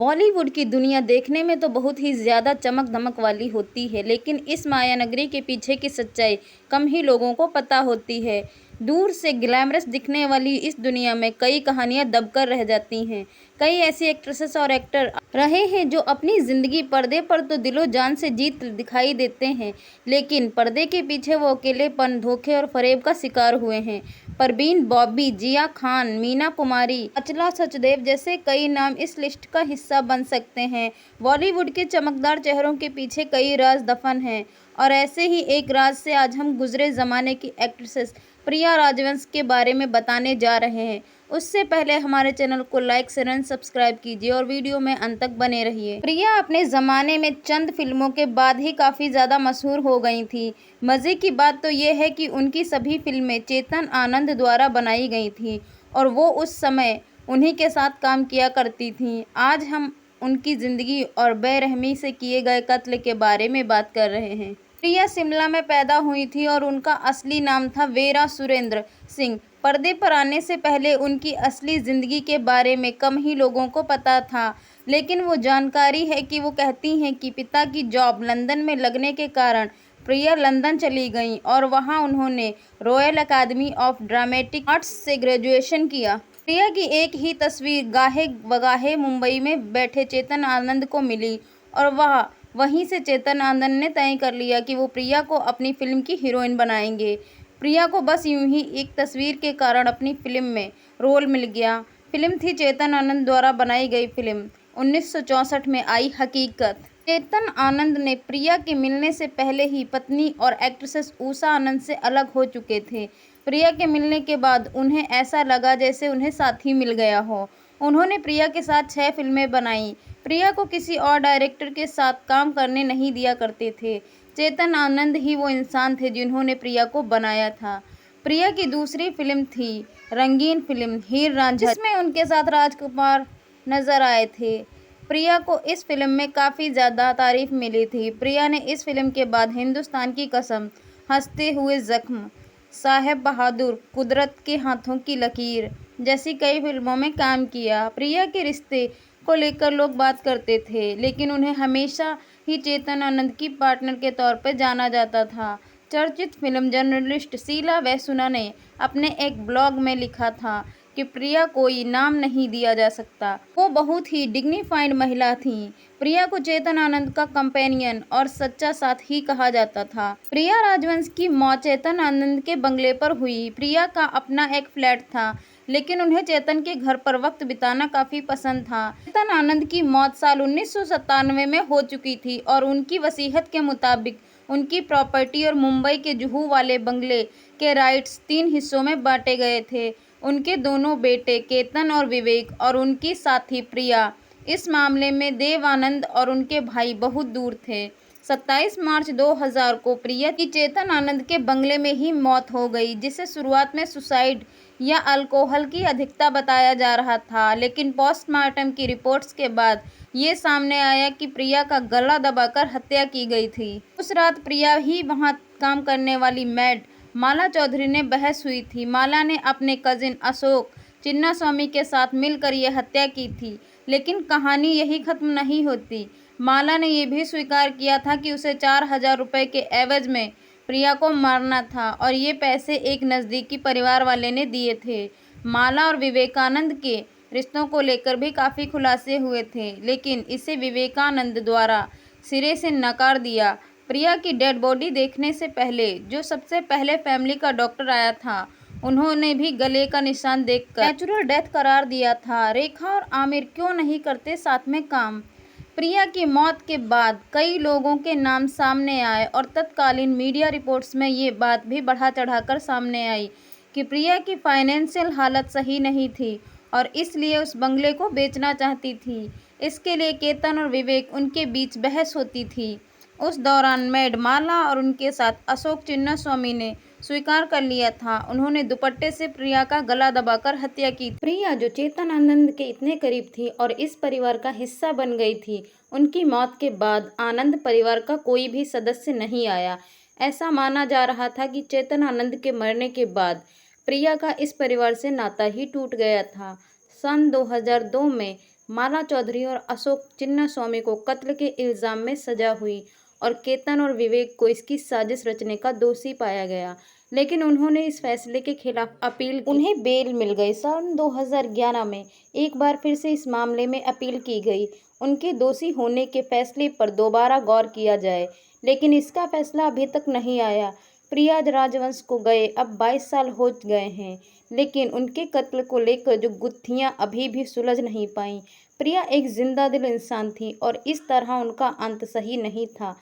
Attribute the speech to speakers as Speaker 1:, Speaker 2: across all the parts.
Speaker 1: बॉलीवुड की दुनिया देखने में तो बहुत ही ज़्यादा चमक-धमक वाली होती है, लेकिन इस मायानगरी के पीछे की सच्चाई कम ही लोगों को पता होती है। दूर से ग्लैमरस दिखने वाली इस दुनिया में कई कहानियाँ दबकर रह जाती हैं। कई ऐसी एक्ट्रेसेस और एक्टर रहे हैं जो अपनी ज़िंदगी पर्दे पर तो दिलो-जान से जीत दिखाई देते हैं, लेकिन पर्दे के पीछे वो अकेलेपन, धोखे और फ़रेब का शिकार हुए हैं। परवीन, बॉबी, जिया खान, मीना कुमारी, अचला सचदेव जैसे कई नाम इस लिस्ट का हिस्सा बन सकते हैं। बॉलीवुड के चमकदार चेहरों के पीछे कई राज दफन हैं और ऐसे ही एक राज से आज हम गुजरे ज़माने की एक्ट्रेसेस प्रिया राजवंश के बारे में बताने जा रहे हैं। उससे पहले हमारे चैनल को लाइक, शेयर एंड सब्सक्राइब कीजिए और वीडियो में अंत तक बने रहिए। प्रिया अपने ज़माने में चंद फिल्मों के बाद ही काफ़ी ज़्यादा मशहूर हो गई थी। मज़े की बात तो ये है कि उनकी सभी फिल्में चेतन आनंद द्वारा बनाई गई थीं और वो उस समय उन्हीं के साथ काम किया करती थीं। आज हम उनकी ज़िंदगी और बेरहमी से किए गए कत्ल के बारे में बात कर रहे हैं। प्रिया शिमला में पैदा हुई थी और उनका असली नाम था वेरा सुरेंद्र सिंह। पर्दे पर आने से पहले उनकी असली ज़िंदगी के बारे में कम ही लोगों को पता था, लेकिन वो जानकारी है कि वो कहती हैं कि पिता की जॉब लंदन में लगने के कारण प्रिया लंदन चली गईं और वहाँ उन्होंने Royal Academy of Dramatic Arts से ग्रेजुएशन किया। प्रिया की एक ही तस्वीर गाहे बगाहे मुंबई में बैठे चेतन आनंद को मिली और वहीं से चेतन आनंद ने तय कर लिया कि वो प्रिया को अपनी फिल्म की हीरोइन बनाएंगे। प्रिया को बस यूं ही एक तस्वीर के कारण अपनी फिल्म में रोल मिल गया। फिल्म थी चेतन आनंद द्वारा बनाई गई फिल्म 1964 में आई हकीकत। चेतन आनंद ने प्रिया के मिलने से पहले ही पत्नी और एक्ट्रेसेस उषा आनंद से अलग हो चुके थे। प्रिया के मिलने के बाद उन्हें ऐसा लगा जैसे उन्हें साथी मिल गया हो। उन्होंने प्रिया के साथ 6 फिल्में बनाईं। प्रिया को किसी और डायरेक्टर के साथ काम करने नहीं दिया करते थे। चेतन आनंद ही वो इंसान थे जिन्होंने प्रिया को बनाया था। प्रिया की दूसरी फिल्म थी रंगीन फिल्म हीर रांझा, जिसमें उनके साथ राजकुमार नजर आए थे। प्रिया को इस फिल्म में काफ़ी ज़्यादा तारीफ मिली थी। प्रिया ने इस फिल्म के बाद हिंदुस्तान की कसम, हंसते हुए जख्म, साहेब बहादुर, कुदरत के हाथों की लकीर जैसी कई फिल्मों में काम किया। प्रिया के रिश्ते को लेकर लोग बात करते थे, लेकिन उन्हें हमेशा ही चेतन आनंद की पार्टनर के तौर पर जाना जाता था। चर्चित फिल्म जर्नलिस्ट शीला वैसुना ने अपने एक ब्लॉग में लिखा था कि प्रिया कोई नाम नहीं दिया जा सकता, वो बहुत ही डिग्निफाइड महिला थीं। प्रिया को चेतन आनंद का कंपेनियन और सच्चा साथ ही कहा जाता था। प्रिया राजवंश की मौत चेतन आनंद के बंगले पर हुई। प्रिया का अपना एक फ्लैट था, लेकिन उन्हें चेतन के घर पर वक्त बिताना काफ़ी पसंद था। चेतन आनंद की मौत साल 1997 में हो चुकी थी और उनकी वसीयत के मुताबिक उनकी प्रॉपर्टी और मुंबई के जुहू वाले बंगले के राइट्स 3 हिस्सों में बांटे गए थे। उनके दोनों बेटे केतन और विवेक और उनकी साथी प्रिया इस मामले में देव आनंद और उनके भाई बहुत दूर थे। 27 मार्च 2000 को प्रिया की चेतन आनंद के बंगले में ही मौत हो गई, जिसे शुरुआत में सुसाइड या अल्कोहल की अधिकता बताया जा रहा था, लेकिन पोस्टमार्टम की रिपोर्ट्स के बाद ये सामने आया कि प्रिया का गला दबाकर हत्या की गई थी। उस रात प्रिया ही वहाँ काम करने वाली मेड माला चौधरी ने बहस हुई थी। माला ने अपने कजिन अशोक चिन्नास्वामी के साथ मिलकर यह हत्या की थी, लेकिन कहानी यही खत्म नहीं होती। माला ने यह भी स्वीकार किया था कि उसे 4000 रुपये के एवज में प्रिया को मारना था और ये पैसे एक नज़दीकी परिवार वाले ने दिए थे। माला और विवेकानंद के रिश्तों को लेकर भी काफ़ी खुलासे हुए थे, लेकिन इसे विवेकानंद द्वारा सिरे से नकार दिया। प्रिया की डेड बॉडी देखने से पहले जो सबसे पहले फैमिली का डॉक्टर आया था, उन्होंने भी गले का निशान देखकर नेचुरल डेथ करार दिया था। रेखा और आमिर क्यों नहीं करते साथ में काम? प्रिया की मौत के बाद कई लोगों के नाम सामने आए और तत्कालीन मीडिया रिपोर्ट्स में ये बात भी बढ़ा चढ़ाकर सामने आई कि प्रिया की फाइनेंशियल हालत सही नहीं थी और इसलिए उस बंगले को बेचना चाहती थी। इसके लिए केतन और विवेक उनके बीच बहस होती थी। उस दौरान मेड माला और उनके साथ अशोक चिन्नास्वामी ने स्वीकार कर लिया था, उन्होंने दुपट्टे से प्रिया का गला दबाकर हत्या की थी। प्रिया जो चेतन आनंद के इतने करीब थी और इस परिवार का हिस्सा बन गई थी, उनकी मौत के बाद आनंद परिवार का कोई भी सदस्य नहीं आया। ऐसा माना जा रहा था कि चेतन आनंद के मरने के बाद प्रिया का इस परिवार से नाता ही टूट गया था। सन 2002 में माला चौधरी और अशोक चिन्नास्वामी को कत्ल के इल्जाम में सजा हुई और केतन और विवेक को इसकी साजिश रचने का दोषी पाया गया, लेकिन उन्होंने इस फैसले के खिलाफ अपील की। उन्हें बेल मिल गई। सन 2011 में एक बार फिर से इस मामले में अपील की गई। उनके दोषी होने के फैसले पर दोबारा गौर किया जाए, लेकिन इसका फैसला अभी तक नहीं आया। प्रिया राजवंश को गए अब 22 साल हो गए हैं, लेकिन उनके कत्ल को लेकर जो गुत्थियां अभी भी सुलझ नहीं पाईं। प्रिया एक जिंदा दिल इंसान थी और इस तरह उनका अंत सही नहीं था।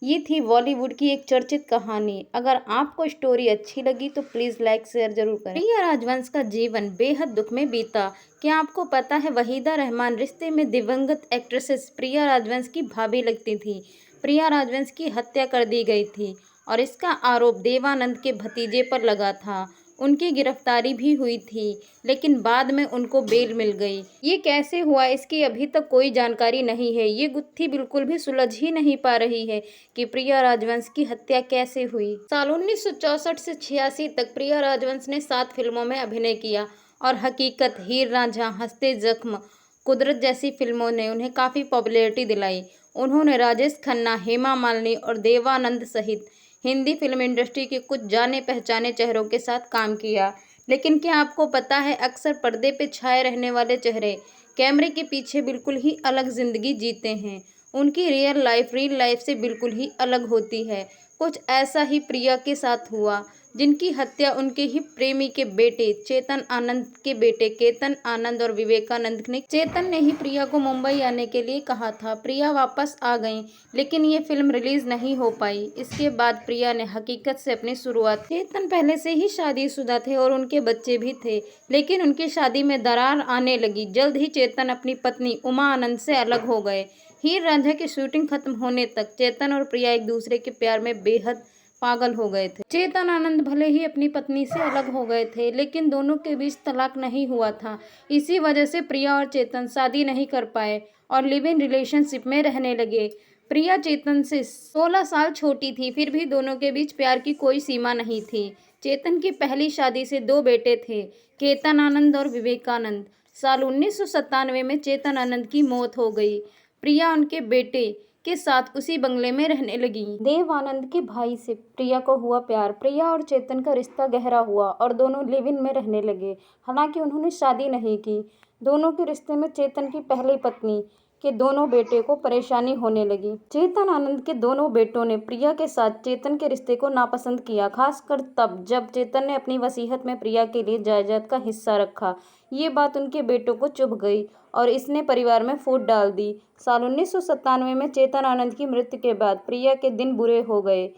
Speaker 1: ये थी बॉलीवुड की एक चर्चित कहानी। अगर आपको स्टोरी अच्छी लगी तो प्लीज़ लाइक शेयर जरूर करें। प्रिया राजवंश का जीवन बेहद दुख में बीता। क्या आपको पता है वहीदा रहमान रिश्ते में दिवंगत एक्ट्रेसेस प्रिया राजवंश की भाभी लगती थी। प्रिया राजवंश की हत्या कर दी गई थी और इसका आरोप देवानंद के भतीजे पर लगा था। उनकी गिरफ्तारी भी हुई थी, लेकिन बाद में उनको बेल मिल गई। ये कैसे हुआ इसकी अभी तक कोई जानकारी नहीं है। ये गुत्थी बिल्कुल भी सुलझ ही नहीं पा रही है कि प्रिया राजवंश की हत्या कैसे हुई। साल 1964 से 86 तक प्रिया राजवंश ने 7 फिल्मों में अभिनय किया और हकीकत, हीर रांझा, हंसते जख्म, कुदरत जैसी फिल्मों ने उन्हें काफ़ी पॉपुलैरिटी दिलाई। उन्होंने राजेश खन्ना, हेमा मालिनी और देवानंद सहित हिंदी फिल्म इंडस्ट्री के कुछ जाने पहचाने चेहरों के साथ काम किया। लेकिन क्या आपको पता है, अक्सर पर्दे पे छाए रहने वाले चेहरे कैमरे के पीछे बिल्कुल ही अलग जिंदगी जीते हैं। उनकी रियल लाइफ से बिल्कुल ही अलग होती है। कुछ ऐसा ही प्रिया के साथ हुआ, जिनकी हत्या उनके ही प्रेमी के बेटे चेतन आनंद के बेटे केतन आनंद और विवेकानंद ने। चेतन ने ही प्रिया को मुंबई आने के लिए कहा था। प्रिया वापस आ गईं, लेकिन ये फिल्म रिलीज नहीं हो पाई। इसके बाद प्रिया ने हकीकत से अपनी शुरुआत। चेतन पहले से ही शादीशुदा थे और उनके बच्चे भी थे, लेकिन उनकी शादी में दरार आने लगी। जल्द ही चेतन अपनी पत्नी उमा आनंद से अलग हो गए। हीर रांझा की शूटिंग खत्म होने तक चेतन और प्रिया एक दूसरे के प्यार में बेहद पागल हो गए थे। चेतन आनंद भले ही अपनी पत्नी से अलग हो गए थे, लेकिन दोनों के बीच तलाक नहीं हुआ था। इसी वजह से प्रिया और चेतन शादी नहीं कर पाए और लिव इन रिलेशनशिप में रहने लगे। प्रिया चेतन से 16 साल छोटी थी, फिर भी दोनों के बीच प्यार की कोई सीमा नहीं थी। चेतन की पहली शादी से 2 बेटे थे, केतन आनंद और विवेकानंद। साल 1997 में चेतन आनंद की मौत हो गई। प्रिया उनके बेटे के साथ उसी बंगले में रहने लगी। देवानंद के भाई से प्रिया को हुआ प्यार। प्रिया और चेतन का रिश्ता गहरा हुआ और दोनों लिव इन में रहने लगे। हालांकि उन्होंने शादी नहीं की। दोनों के रिश्ते में चेतन की पहली पत्नी के दोनों बेटे को परेशानी होने लगी। चेतन आनंद के दोनों बेटों ने प्रिया के साथ चेतन के रिश्ते को नापसंद किया, खासकर तब जब चेतन ने अपनी वसीयत में प्रिया के लिए जायदाद का हिस्सा रखा। ये बात उनके बेटों को चुभ गई और इसने परिवार में फूट डाल दी। साल 1997 में चेतन आनंद की मृत्यु के बाद प्रिया के दिन बुरे हो गए।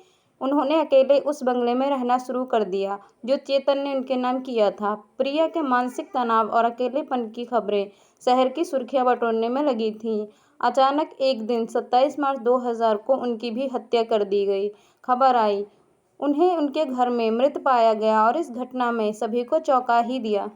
Speaker 1: उन्होंने अकेले उस बंगले में रहना शुरू कर दिया जो चेतन ने उनके नाम किया था। प्रिया के मानसिक तनाव और अकेलेपन की खबरें शहर की सुर्खियां बटोरने में लगी थीं। अचानक एक दिन 27 मार्च 2000 को उनकी भी हत्या कर दी गई। खबर आई, उन्हें उनके घर में मृत पाया गया और इस घटना में सभी को चौंका ही दिया।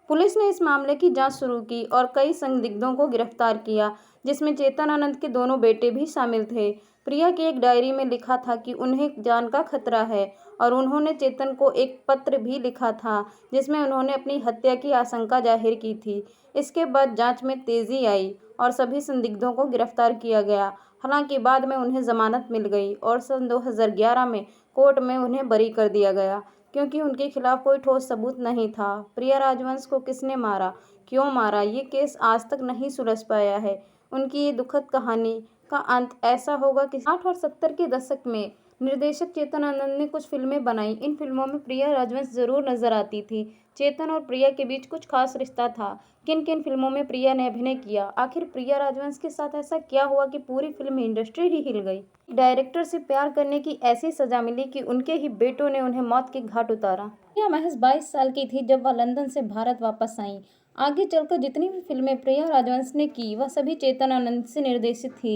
Speaker 1: पुलिस ने इस मामले की जांच शुरू की और कई संदिग्धों को गिरफ्तार किया, जिसमें चेतन आनंद के दोनों बेटे भी शामिल थे। प्रिया की एक डायरी में लिखा था कि उन्हें जान का खतरा है और उन्होंने चेतन को एक पत्र भी लिखा था जिसमें उन्होंने अपनी हत्या की आशंका जाहिर की थी। इसके बाद जांच में तेजी आई और सभी संदिग्धों को गिरफ्तार किया गया। हालांकि बाद में उन्हें जमानत मिल गई और सन 2011 में कोर्ट में उन्हें बरी कर दिया गया, क्योंकि उनके खिलाफ कोई ठोस सबूत नहीं था। प्रिया राजवंश को किसने मारा, क्यों मारा, ये केस आज तक नहीं सुलझ पाया है। उनकी ये दुखद कहानी का अंत ऐसा होगा कि 60 और 70 के दशक में निर्देशक चेतन आनंद ने कुछ फिल्में बनाई। इन फिल्मों में प्रिया राजवंश जरूर नजर आती थी। चेतन और प्रिया के बीच कुछ खास रिश्ता था। किन किन फिल्मों में प्रिया ने अभिनय किया, आखिर प्रिया राजवंश के साथ ऐसा क्या हुआ कि पूरी फिल्म इंडस्ट्री ही हिल गई। डायरेक्टर से प्यार करने की ऐसी सजा मिली कि उनके ही बेटों ने उन्हें मौत के घाट उतारा। प्रिया महज 22 साल की थी जब वह लंदन से भारत वापस आईं। आगे चलकर जितनी भी फिल्में प्रिया राजवंश ने की वह सभी चेतन आनंद से निर्देशित थी।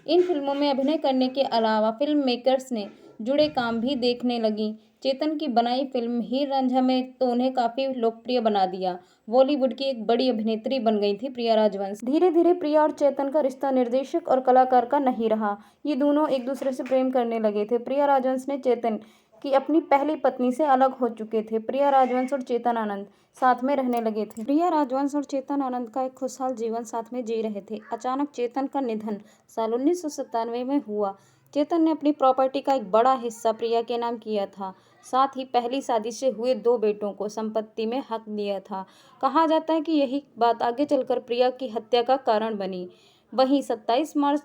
Speaker 1: इन फिल्मों में अभिनय करने के अलावा फिल्म मेकर्स ने जुड़े काम भी देखने लगी। चेतन की बनाई फिल्म हीर रांझा में तो उन्हें काफ़ी लोकप्रिय बना दिया। बॉलीवुड की एक बड़ी अभिनेत्री बन गई थी प्रिया राजवंश। धीरे धीरे प्रिया और चेतन का रिश्ता निर्देशक और कलाकार का नहीं रहा। ये दोनों एक दूसरे से प्रेम करने लगे थे। प्रिया राजवंश ने चेतन कि अपनी पहली पत्नी से अलग हो चुके थे। प्रिया राजवंश और चेतन आनंद साथ में रहने लगे थे। प्रिया राजवंश और चेतन आनंद का एक खुशहाल जीवन साथ में जी रहे थे। अचानक चेतन का निधन साल 1997 में हुआ। चेतन ने अपनी प्रॉपर्टी का एक बड़ा हिस्सा प्रिया के नाम किया था। साथ ही पहली शादी से हुए 2 बेटों को संपत्ति में हक दिया था। कहा जाता है कि यही बात आगे चलकर प्रिया की हत्या का कारण बनी। वहीं 27 मार्च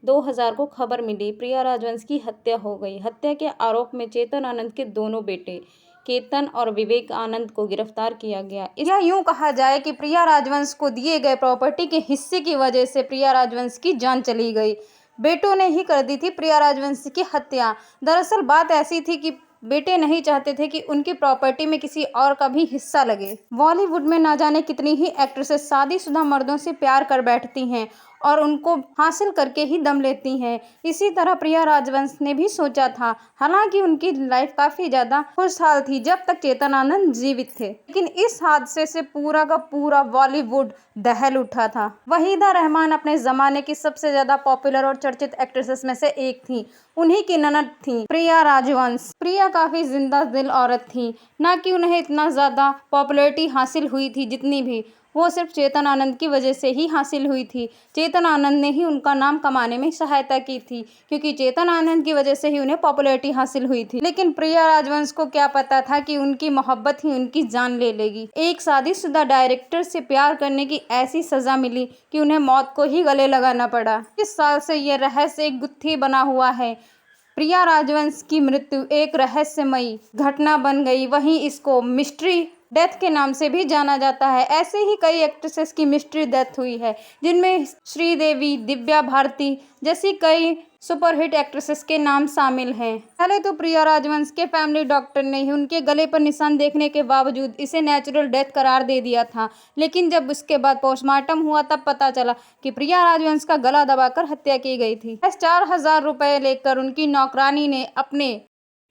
Speaker 1: 2000 को खबर मिली प्रिया राजवंश की हत्या हो गई। हत्या के आरोप में चेतन आनंद के दोनों बेटे केतन और विवेक आनंद को गिरफ्तार किया गया। यह यूं कहा जाए कि प्रिया राजवंश को दिए गए प्रॉपर्टी के हिस्से की वजह से प्रिया राजवंश की जान चली गई। बेटों ने ही कर दी थी प्रिया राजवंश की हत्या। दरअसल बात ऐसी थी कि बेटे नहीं चाहते थे कि उनकी प्रॉपर्टी में किसी और का भी हिस्सा लगे। बॉलीवुड में ना जाने कितनी ही एक्ट्रेसेस शादीशुदा मर्दों से प्यार कर बैठती हैं और उनको हासिल करके ही दम लेती हैं। इसी तरह प्रिया राजवंश ने भी सोचा था। हालांकि उनकी लाइफ काफ़ी ज़्यादा खुशहाल थी जब तक चेतन आनंद जीवित थे, लेकिन इस हादसे से पूरा का पूरा बॉलीवुड दहल उठा था। वहीदा रहमान अपने ज़माने की सबसे ज़्यादा पॉपुलर और चर्चित एक्ट्रेसेस में से एक थी। उन्हीं की ननद थी प्रिया राजवंश। प्रिया काफ़ी जिंदा दिल औरत थी, ना कि उन्हें इतना ज़्यादा पॉपुलैरिटी हासिल हुई थी जितनी भी वो सिर्फ चेतन आनंद की वजह से ही हासिल हुई थी। चेतन आनंद ने ही उनका नाम कमाने में सहायता की थी, क्योंकि चेतन आनंद की वजह से ही उन्हें पॉपुलैरिटी हासिल हुई थी। लेकिन प्रिया राजवंश को क्या पता था कि उनकी मोहब्बत ही उनकी जान ले लेगी। एक शादीशुदा डायरेक्टर से प्यार करने की ऐसी सजा मिली कि उन्हें मौत को ही गले लगाना पड़ा। इस साल से यह रहस्य एक गुत्थी बना हुआ है। प्रिया राजवंश की मृत्यु एक रहस्यमयी घटना बन गई। वहीं इसको मिस्ट्री डेथ के नाम से भी जाना जाता है। ऐसे ही कई एक्ट्रेसेस की मिस्ट्री डेथ हुई है, जिनमें श्रीदेवी, दिव्या भारती जैसी कई सुपरहिट एक्ट्रेसेस के नाम शामिल हैं। पहले तो प्रिया राजवंश के फैमिली डॉक्टर ने ही उनके गले पर निशान देखने के बावजूद इसे नेचुरल डेथ करार दे दिया था, लेकिन जब उसके बाद पोस्टमार्टम हुआ तब पता चला कि प्रिया राजवंश का गला दबाकर हत्या की गई थी। 4,000 रुपए लेकर उनकी नौकरानी ने अपने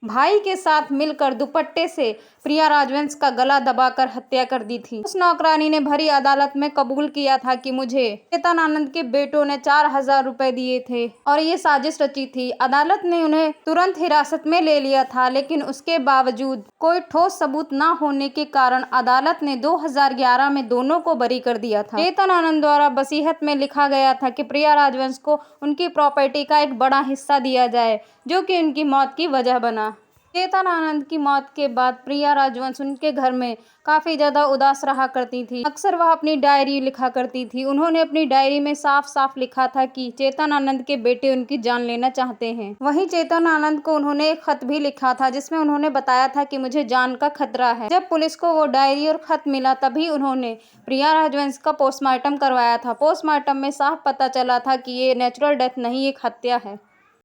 Speaker 1: भाई के साथ मिलकर दुपट्टे से प्रिया राजवंश का गला दबाकर हत्या कर दी थी। उस नौकरानी ने भरी अदालत में कबूल किया था कि मुझे चेतन आनंद के बेटों ने 4,000 रुपए दिए थे और ये साजिश रची थी। अदालत ने उन्हें तुरंत हिरासत में ले लिया था, लेकिन उसके बावजूद कोई ठोस सबूत न होने के कारण अदालत ने 2011 में दोनों को बरी कर दिया था। चेतन आनंद द्वारा वसीयत में लिखा गया था कि प्रिया राजवंश को उनकी प्रॉपर्टी का एक बड़ा हिस्सा दिया जाए, जो कि उनकी मौत की वजह बना। चेतन आनंद की मौत के बाद प्रिया राजवंश उनके घर में काफ़ी ज़्यादा उदास रहा करती थी। अक्सर वह अपनी डायरी लिखा करती थी। उन्होंने अपनी डायरी में साफ साफ लिखा था कि चेतन आनंद के बेटे उनकी जान लेना चाहते हैं। वहीं चेतन आनंद को उन्होंने एक खत भी लिखा था, जिसमें उन्होंने बताया था कि मुझे जान का खतरा है। जब पुलिस को वो डायरी और खत मिला, तभी उन्होंने प्रिया राजवंश का पोस्टमार्टम करवाया था। पोस्टमार्टम में साफ पता चला था कि ये नेचुरल डेथ नहीं, एक हत्या है।